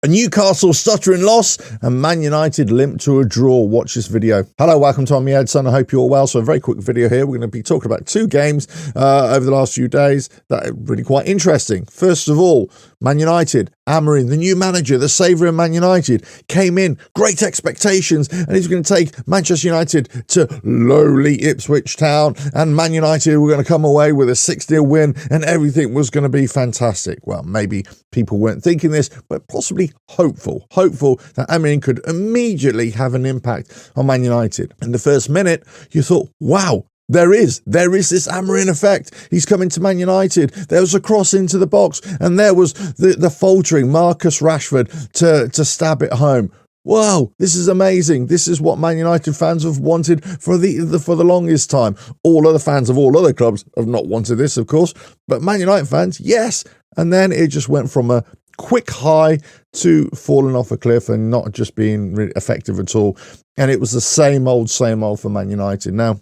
A Newcastle Stuttering loss and Man United limp to a draw. Watch this video. Hello, welcome to Man Utd. I hope you're all well. So a very quick video here. We're going to be talking about two games over the last few days that are really quite interesting. First of all, Man United, Amorim, the new manager, the saviour of Man United, came in, great expectations, and he's going to take Manchester United to lowly Ipswich Town, and Man United were going to come away with a 6-0 win, and everything was going to be fantastic. Well, maybe people weren't thinking this, but possibly hopeful that Amorim could immediately have an impact on Man United. In the first minute, you thought, wow, there is this Amorim effect. He's coming to Man United. There was a cross into the box, and there was the faltering Marcus Rashford to stab it home. Wow, this is amazing. This is what Man United fans have wanted for the longest time. All other fans of all other clubs have not wanted this, of course, but Man United fans, yes. And then it just went from a quick high to falling off a cliff and not just being really effective at all. And it was the same old for Man United. Now,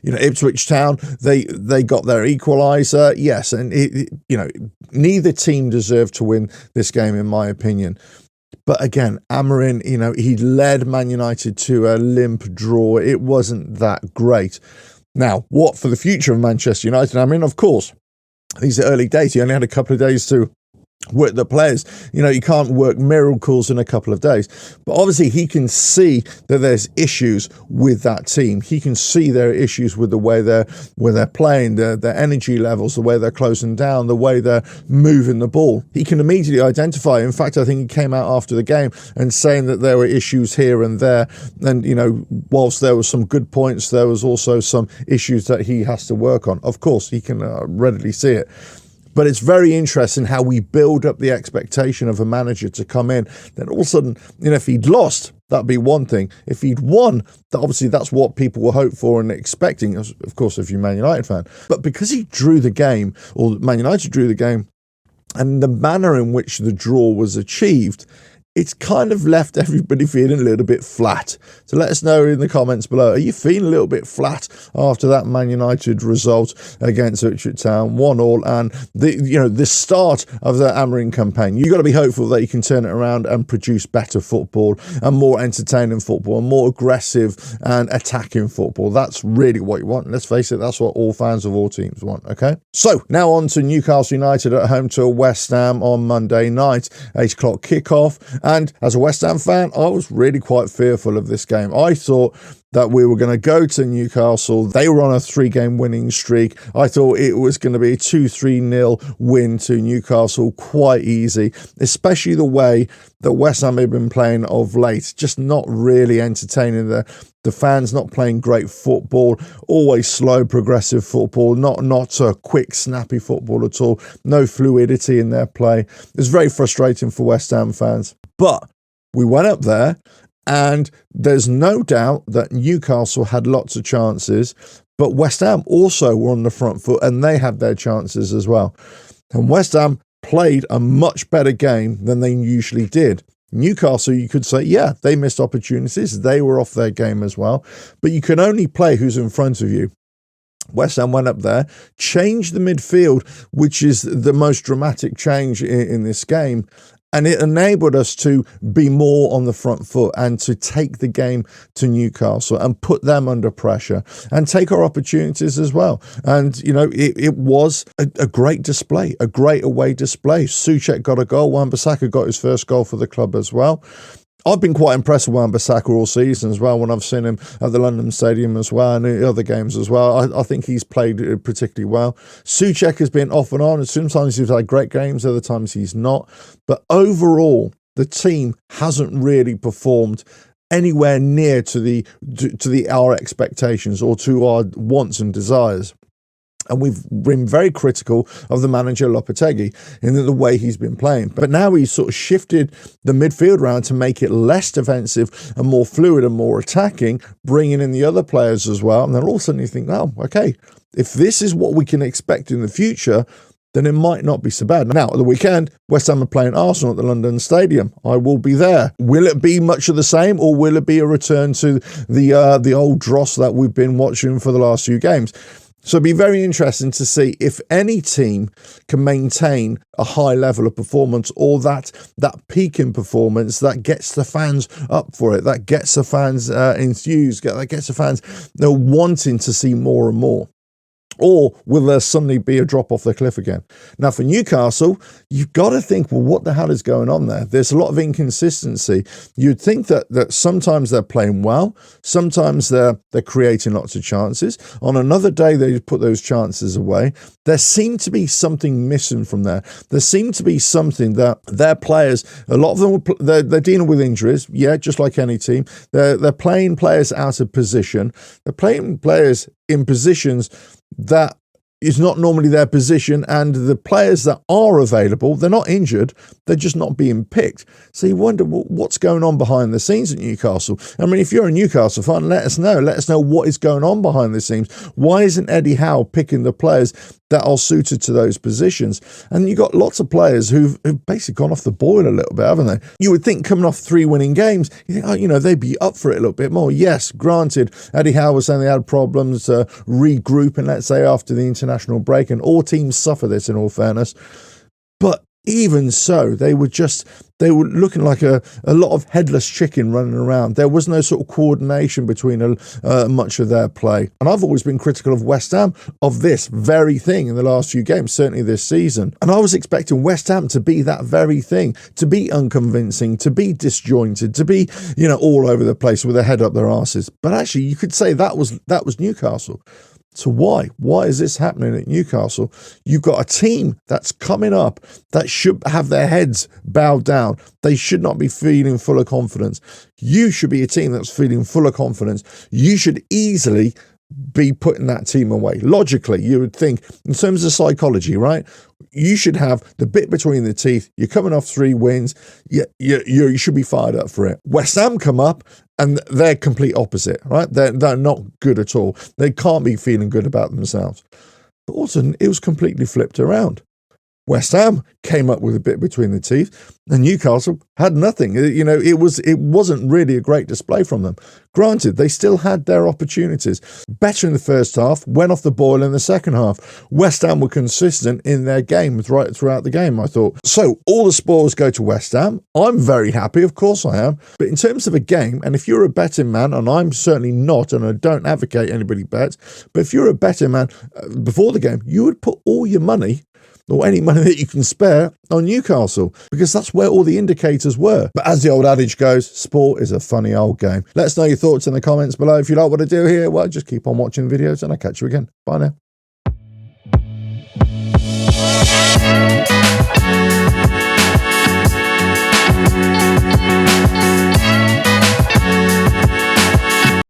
Ipswich Town, they got their equaliser, yes, and neither team deserved to win this game, in my opinion. But again, Amorim, he led Man United to a limp draw. It wasn't that great. Now, what for the future of Manchester United? I mean, of course, these are early days. He only had a couple of days to work the players. You can't work miracles in a couple of days. But obviously he can see that there's issues with that team. He can see there are issues with the way they're playing, their energy levels, the way they're closing down, the way they're moving the ball. He can immediately identify. In fact, I think he came out after the game and saying that there were issues here and there. And, whilst there were some good points, there was also some issues that he has to work on. Of course, he can readily see it. But it's very interesting how we build up the expectation of a manager to come in. Then all of a sudden, if he'd lost, that'd be one thing. If he'd won, obviously that's what people were hoping for and expecting, of course, if you're a Man United fan. But because he drew the game, or Man United drew the game, and the manner in which the draw was achieved, it's kind of left everybody feeling a little bit flat. So let us know in the comments below. Are you feeling a little bit flat after that Man United result against Ipswich Town, 1-1, and the start of the Amorim campaign? You've got to be hopeful that you can turn it around and produce better football and more entertaining football and more aggressive and attacking football. That's really what you want. And let's face it, that's what all fans of all teams want, okay? So now on to Newcastle United at home to West Ham on Monday night, 8 o'clock kickoff. And as a West Ham fan, I was really quite fearful of this game. I thought that we were going to go to Newcastle. They were on a 3-game winning streak. I thought it was going to be a 2-3-0 win to Newcastle, quite easy, especially the way that West Ham have been playing of late. Just not really entertaining the fans, not playing great football, always slow, progressive football, not a quick, snappy football at all, no fluidity in their play. It's very frustrating for West Ham fans. But we went up there, and there's no doubt that Newcastle had lots of chances, but West Ham also were on the front foot, and they had their chances as well. And West Ham played a much better game than they usually did. Newcastle, you could say, yeah, they missed opportunities. They were off their game as well. But you can only play who's in front of you. West Ham went up there, changed the midfield, which is the most dramatic change in this game. And it enabled us to be more on the front foot and to take the game to Newcastle and put them under pressure and take our opportunities as well. And, it was a great display, a great away display. Souček got a goal. Wan-Bissaka got his first goal for the club as well. I've been quite impressed with Wan-Bissaka all season as well when I've seen him at the London Stadium as well and in other games as well. I think he's played particularly well. Souček has been off and on. Sometimes he's had great games, other times he's not. But overall, the team hasn't really performed anywhere near to our expectations or to our wants and desires. And we've been very critical of the manager Lopetegui in the way he's been playing. But now he's sort of shifted the midfield round to make it less defensive and more fluid and more attacking, bringing in the other players as well. And then all of a sudden you think, oh, okay, if this is what we can expect in the future, then it might not be so bad. Now, at the weekend, West Ham are playing Arsenal at the London Stadium. I will be there. Will it be much of the same, or will it be a return to the old dross that we've been watching for the last few games? So it'd be very interesting to see if any team can maintain a high level of performance, or that peak in performance that gets the fans up for it, that gets the fans enthused, that gets the fans wanting to see more and more. Or will there suddenly be a drop off the cliff again? Now, for Newcastle, you've got to think, well, what the hell is going on there? There's a lot of inconsistency. You'd think that sometimes they're playing well, sometimes they're creating lots of chances. On another day, they put those chances away. There seemed to be something missing from there. There seemed to be something that their players, a lot of them, they're dealing with injuries, yeah, just like any team. They're playing players out of position. They're playing players in positions that is not normally their position, and the players that are available, they're not injured, they're just not being picked. So you wonder what's going on behind the scenes at Newcastle. I mean, if you're a Newcastle fan, let us know what is going on behind the scenes. Why isn't Eddie Howe picking the players that are suited to those positions? And you've got lots of players who've basically gone off the boil a little bit, haven't they? You would think coming off 3 winning games, you think, oh, they'd be up for it a little bit more. Yes, granted, Eddie Howe was saying they had problems regrouping, let's say, after the international break, and all teams suffer this, in all fairness. But even so, they were looking like a lot of headless chicken running around. There was no sort of coordination between much of their play. And I've always been critical of West Ham of this very thing in the last few games, certainly this season. And I was expecting West Ham to be that very thing, to be unconvincing, to be disjointed, to be, all over the place with their head up their arses. But actually, you could say that was Newcastle. So why? Why is this happening at Newcastle? You've got a team that's coming up that should have their heads bowed down. They should not be feeling full of confidence. You should be a team that's feeling full of confidence. You should easily be putting that team away. Logically, you would think, in terms of psychology, right? You should have the bit between the teeth. You're coming off 3 wins. You should be fired up for it. West Ham come up and they're complete opposite, right? They're not good at all. They can't be feeling good about themselves. But also, it was completely flipped around. West Ham came up with a bit between the teeth, and Newcastle had nothing. It wasn't really a great display from them. Granted, they still had their opportunities. Better in the first half, went off the boil in the second half. West Ham were consistent in their game right throughout the game, I thought. So all the spoils go to West Ham. I'm very happy, of course I am. But in terms of a game, and if you're a betting man, and I'm certainly not, and I don't advocate anybody bets, but if you're a betting man before the game, you would put all your money, or any money that you can spare, on Newcastle, because that's where all the indicators were. But as the old adage goes, sport is a funny old game. Let us know your thoughts in the comments below. If you like what I do here, well, just keep on watching videos, and I'll catch you again. Bye now.